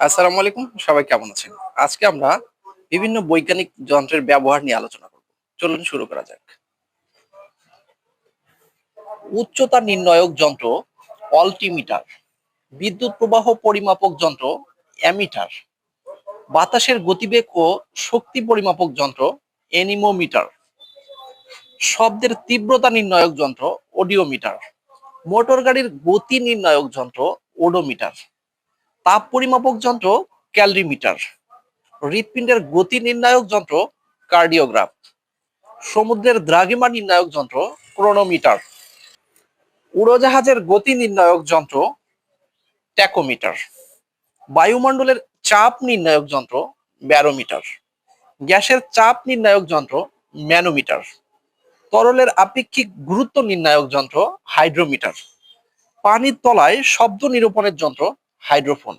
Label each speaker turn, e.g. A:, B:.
A: আসসালামু আলাইকুম, সবাই কেমন আছেন? আজকে আমরা বিভিন্ন বৈজ্ঞানিক যন্ত্রের ব্যবহার নিয়ে আলোচনা করব। চলুন শুরু করা যাক। উচ্চতা নির্ণায়ক যন্ত্র অল্টিমিটার, বিদ্যুৎ প্রবাহ পরিমাপক যন্ত্র অ্যামিটার, বাতাসের গতিবেগ ও শক্তি পরিমাপক যন্ত্র এনিমোমিটার, শব্দের তীব্রতা নির্ণায়ক যন্ত্র অডিওমিটার, মোটর গাড়ির গতি নির্ণায়ক যন্ত্র ওডোমিটার, তাপ পরিমাপক যন্ত্র ক্যালরিমিটার, হৃৎপিণ্ডের গতি নির্ণায়ক যন্ত্র কার্ডিওগ্রাফ, সমুদ্রের দ্রাঘিমা নির্ণায়ক যন্ত্র ক্রোনোমিটার, উড়োজাহাজের গতি নির্ণায়ক যন্ত্র ট্যাকোমিটার, বায়ুমণ্ডলের চাপ নির্ণায়ক যন্ত্র ব্যারোমিটার, গ্যাসের চাপ নির্ণায়ক যন্ত্র ম্যানোমিটার, তরলের আপেক্ষিক গুরুত্ব নির্ণায়ক যন্ত্র হাইড্রোমিটার, পানির তলায় শব্দ নিরূপণের যন্ত্র হাইড্রোফোন।